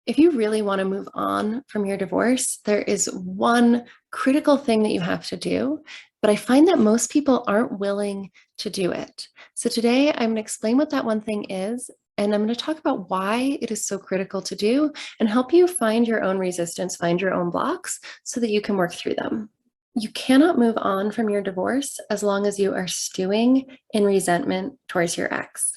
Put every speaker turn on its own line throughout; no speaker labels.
If you really want to move on from your divorce, there is one critical thing that you have to do, but I find that most people aren't willing to do it. So today I'm going to explain what that one thing is, and I'm going to talk about why it is so critical to do and help you find your own resistance, find your own blocks so that you can work through them. You cannot move on from your divorce as long as you are stewing in resentment towards your ex.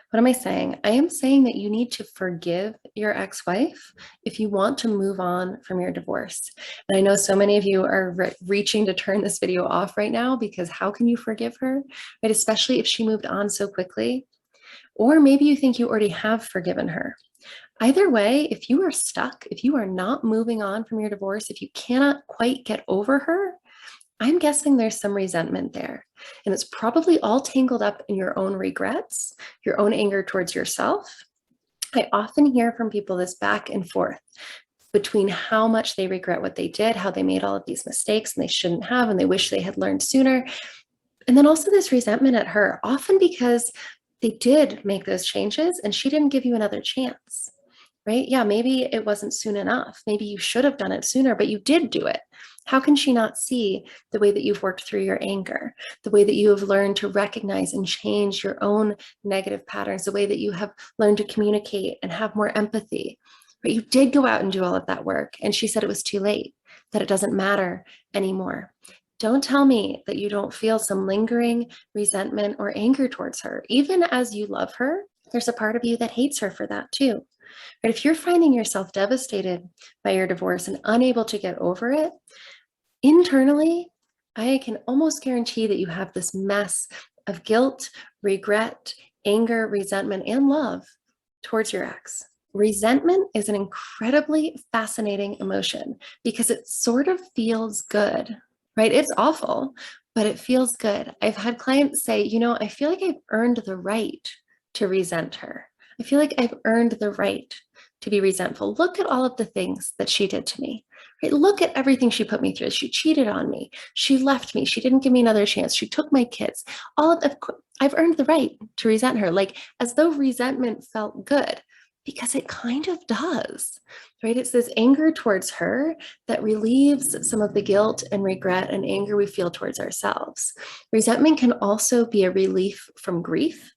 What am I saying? I am saying that you need to forgive your ex-wife if you want to move on from your divorce. And I know so many of you are reaching to turn this video off right now because how can you forgive her, right? Especially if she moved on so quickly. Or maybe you think you already have forgiven her. Either way, if you are stuck, if you are not moving on from your divorce, if you cannot quite get over her, I'm guessing there's some resentment there. And it's probably all tangled up in your own regrets, your own anger towards yourself. I often hear from people this back and forth between how much they regret what they did, how they made all of these mistakes and they shouldn't have, and they wish they had learned sooner. And then also this resentment at her, often because they did make those changes and she didn't give you another chance, right? Yeah, maybe it wasn't soon enough. Maybe you should have done it sooner, but you did do it. How can she not see the way that you've worked through your anger, the way that you have learned to recognize and change your own negative patterns, the way that you have learned to communicate and have more empathy? But you did go out and do all of that work, and she said it was too late, that it doesn't matter anymore. Don't tell me that you don't feel some lingering resentment or anger towards her. Even as you love her, there's a part of you that hates her for that too. But if you're finding yourself devastated by your divorce and unable to get over it, internally, I can almost guarantee that you have this mess of guilt, regret, anger, resentment, and love towards your ex. Resentment is an incredibly fascinating emotion because it sort of feels good, right? It's awful, but it feels good. I've had clients say, I feel like I've earned the right to resent her. I feel like I've earned the right to be resentful. Look at all of the things that she did to me. Right? Look at everything she put me through. She cheated on me. She left me. She didn't give me another chance. She took my kids. I've earned the right to resent her, like as though resentment felt good, because it kind of does, right? It's this anger towards her that relieves some of the guilt and regret and anger we feel towards ourselves. Resentment can also be a relief from grief.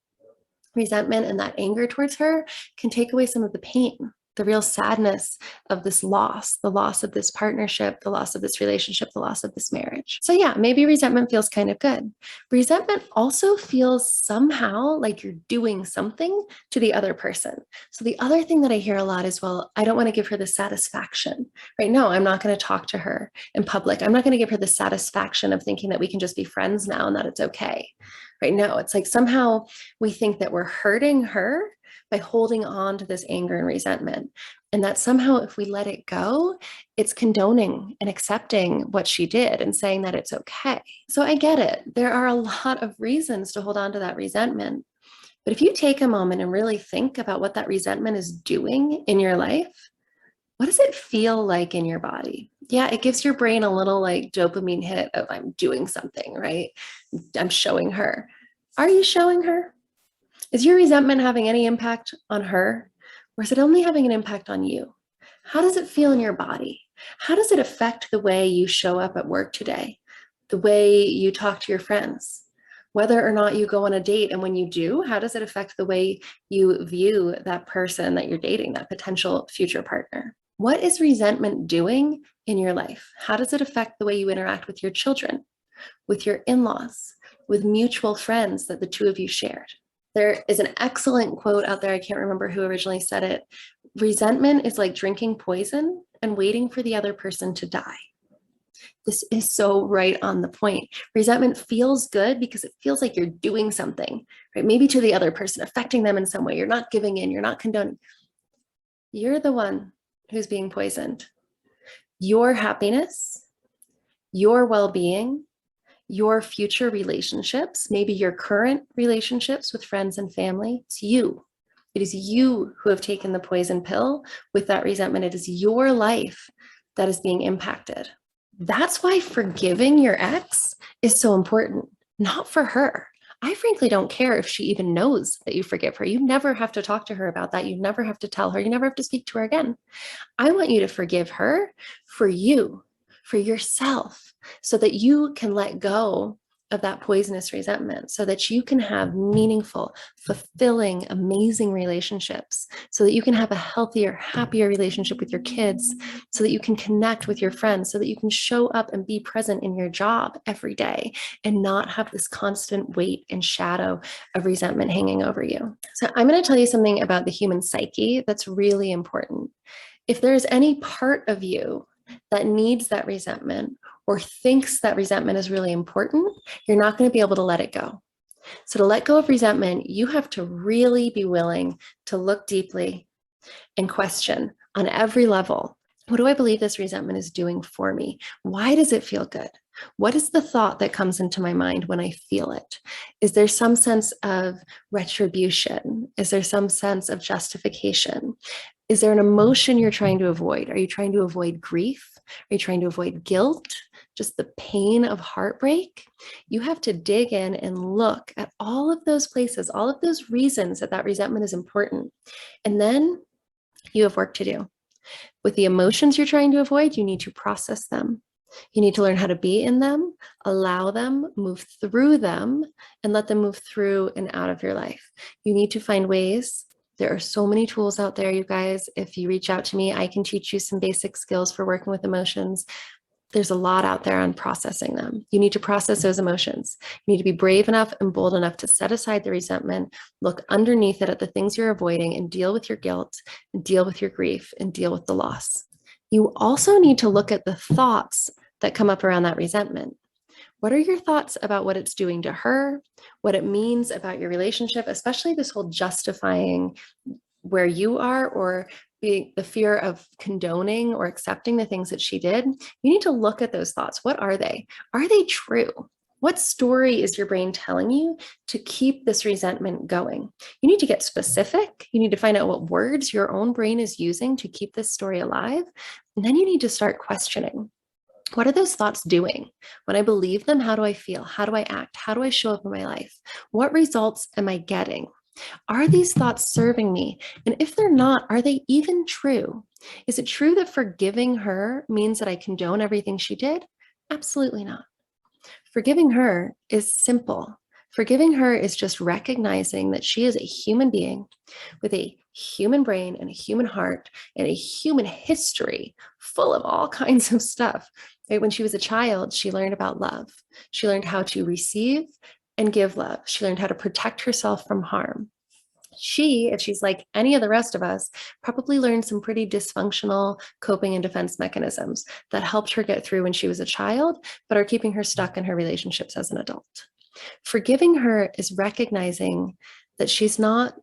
Resentment and that anger towards her can take away some of the pain, the real sadness of this loss, the loss of this partnership, the loss of this relationship, the loss of this marriage. So yeah, maybe resentment feels kind of good. Resentment also feels somehow like you're doing something to the other person. So the other thing that I hear a lot is, well, I don't want to give her the satisfaction, right? No, I'm not going to talk to her in public. I'm not going to give her the satisfaction of thinking that we can just be friends now and that it's okay. Right? No, it's like somehow we think that we're hurting her by holding on to this anger and resentment. And that somehow if we let it go, it's condoning and accepting what she did and saying that it's okay. So I get it. There are a lot of reasons to hold on to that resentment. But if you take a moment and really think about what that resentment is doing in your life, what does it feel like in your body? Yeah, it gives your brain a little like dopamine hit of I'm doing something, right? I'm showing her. Are you showing her? Is your resentment having any impact on her? Or is it only having an impact on you? How does it feel in your body? How does it affect the way you show up at work today? The way you talk to your friends? Whether or not you go on a date, and when you do, how does it affect the way you view that person that you're dating, that potential future partner? What is resentment doing in your life? How does it affect the way you interact with your children, with your in-laws, with mutual friends that the two of you shared? There is an excellent quote out there. I can't remember who originally said it. Resentment is like drinking poison and waiting for the other person to die. This is so right on the point. Resentment feels good because it feels like you're doing something, right? Maybe to the other person, affecting them in some way. You're not giving in, you're not condoning. You're the one who's being poisoned. Your happiness, your well-being, your future relationships, maybe your current relationships with friends and family, it's you. It is you who have taken the poison pill with that resentment. It is your life that is being impacted. That's why forgiving your ex is so important, not for her. I frankly don't care if she even knows that you forgive her. You never have to talk to her about that. You never have to tell her. You never have to speak to her again. I want you to forgive her for you, for yourself, so that you can let go of that poisonous resentment, so that you can have meaningful, fulfilling, amazing relationships, so that you can have a healthier, happier relationship with your kids, so that you can connect with your friends, so that you can show up and be present in your job every day and not have this constant weight and shadow of resentment hanging over you. So I'm going to tell you something about the human psyche that's really important. If there's any part of you that needs that resentment or thinks that resentment is really important, you're not going to be able to let it go. So to let go of resentment, you have to really be willing to look deeply and question on every level. What do I believe this resentment is doing for me? Why does it feel good? What is the thought that comes into my mind when I feel it? Is there some sense of retribution? Is there some sense of justification? Is there an emotion you're trying to avoid? Are you trying to avoid grief? Are you trying to avoid guilt? Just the pain of heartbreak? You have to dig in and look at all of those places, all of those reasons that that resentment is important. And then you have work to do. With the emotions you're trying to avoid, you need to process them. You need to learn how to be in them, allow them, move through them, and let them move through and out of your life. You need to find ways. There are so many tools out there, you guys. If you reach out to me, I can teach you some basic skills for working with emotions. There's a lot out there on processing them. You need to process those emotions. You need to be brave enough and bold enough to set aside the resentment, look underneath it at the things you're avoiding, and deal with your guilt, and deal with your grief, and deal with the loss. You also need to look at the thoughts that come up around that resentment. What are your thoughts about what it's doing to her, what it means about your relationship, especially this whole justifying where you are, or the fear of condoning or accepting the things that she did? You need to look at those thoughts. What are they? Are they true? What story is your brain telling you to keep this resentment going? You need to get specific. You need to find out what words your own brain is using to keep this story alive. And then you need to start questioning. What are those thoughts doing? When I believe them, how do I feel? How do I act? How do I show up in my life? What results am I getting? Are these thoughts serving me? And if they're not, are they even true? Is it true that forgiving her means that I condone everything she did? Absolutely not. Forgiving her is simple. Forgiving her is just recognizing that she is a human being with a human brain and a human heart and a human history full of all kinds of stuff. Right? When she was a child, she learned about love. She learned how to receive and give love. She learned how to protect herself from harm. She, if she's like any of the rest of us, probably learned some pretty dysfunctional coping and defense mechanisms that helped her get through when she was a child, but are keeping her stuck in her relationships as an adult. Forgiving her is recognizing that she's not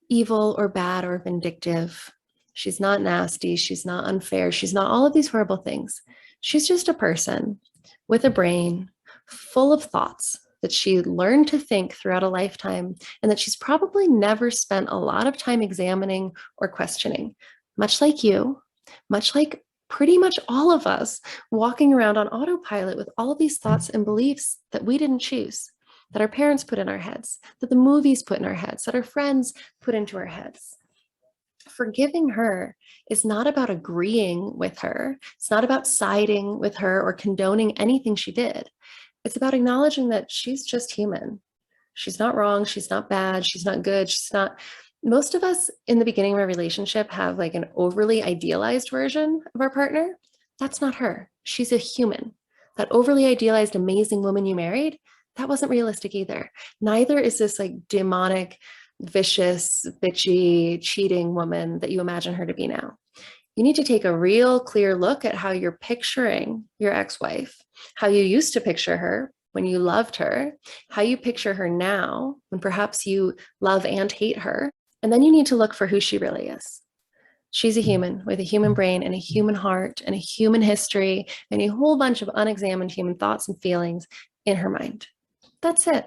evil or bad or vindictive. She's not nasty. She's not unfair. She's not all of these horrible things. She's just a person with a brain full of thoughts that she learned to think throughout a lifetime, and that she's probably never spent a lot of time examining or questioning, much like you, much like pretty much all of us walking around on autopilot with all of these thoughts and beliefs that we didn't choose, that our parents put in our heads, that the movies put in our heads, that our friends put into our heads. Forgiving her is not about agreeing with her. It's not about siding with her or condoning anything she did. It's about acknowledging that she's just human. She's not wrong. She's not bad. She's not good. She's not. Most of us in the beginning of a relationship have like an overly idealized version of our partner. That's not her. She's a human. That overly idealized, amazing woman you married, that wasn't realistic either. Neither is this like demonic, vicious, bitchy, cheating woman that you imagine her to be now. You need to take a real clear look at how you're picturing your ex-wife, how you used to picture her when you loved her, how you picture her now when perhaps you love and hate her. And then you need to look for who she really is. She's a human with a human brain and a human heart and a human history and a whole bunch of unexamined human thoughts and feelings in her mind. That's it.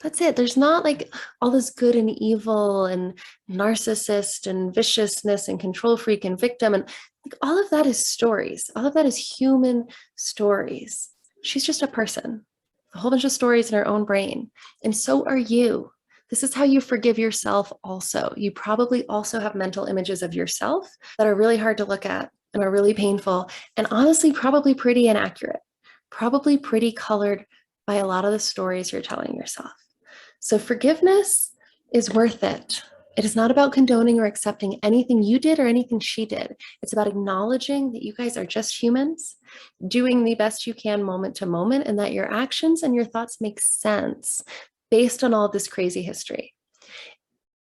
That's it. There's not like all this good and evil and narcissist and viciousness and control freak and victim. And like all of that is stories. All of that is human stories. She's just a person, a whole bunch of stories in our own brain. And so are you. This is how you forgive yourself also. You probably also have mental images of yourself that are really hard to look at and are really painful, and honestly, probably pretty inaccurate, probably pretty colored by a lot of the stories you're telling yourself. So forgiveness is worth it. It is not about condoning or accepting anything you did or anything she did. It's about acknowledging that you guys are just humans, doing the best you can moment to moment, and that your actions and your thoughts make sense based on all this crazy history.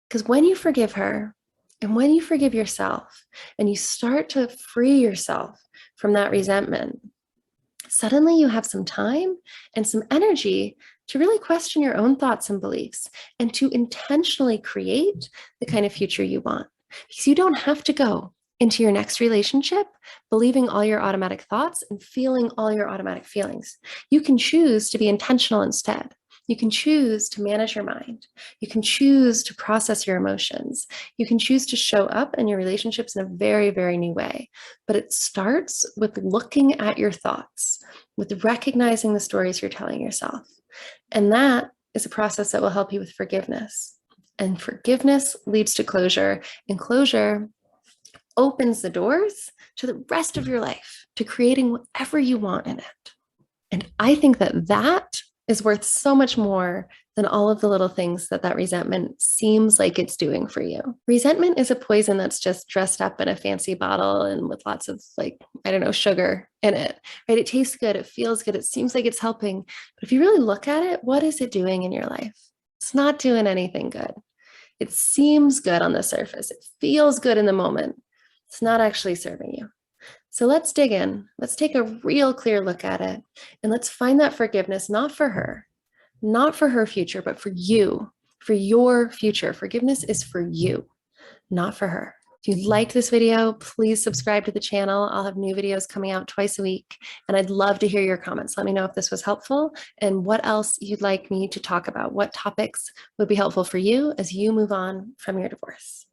Because when you forgive her and when you forgive yourself and you start to free yourself from that resentment, suddenly you have some time and some energy to really question your own thoughts and beliefs and to intentionally create the kind of future you want. Because you don't have to go into your next relationship believing all your automatic thoughts and feeling all your automatic feelings. You can choose to be intentional instead. You can choose to manage your mind. You can choose to process your emotions. You can choose to show up in your relationships in a very, very new way. But it starts with looking at your thoughts, with recognizing the stories you're telling yourself. And that is a process that will help you with forgiveness. And forgiveness leads to closure, and closure opens the doors to the rest of your life, to creating whatever you want in it. And I think that that is worth so much more than all of the little things that resentment seems like it's doing for you. Resentment is a poison that's just dressed up in a fancy bottle and with lots of, like, I don't know, sugar in it, right? It tastes good. It feels good. It seems like it's helping. But if you really look at it, what is it doing in your life? It's not doing anything good. It seems good on the surface. It feels good in the moment. It's not actually serving you. So let's dig in. Let's take a real clear look at it. And let's find that forgiveness, not for her, not for her future, but for you, for your future. Forgiveness is for you, not for her. If you liked this video, please subscribe to the channel. I'll have new videos coming out twice a week. And I'd love to hear your comments. Let me know if this was helpful and what else you'd like me to talk about. What topics would be helpful for you as you move on from your divorce.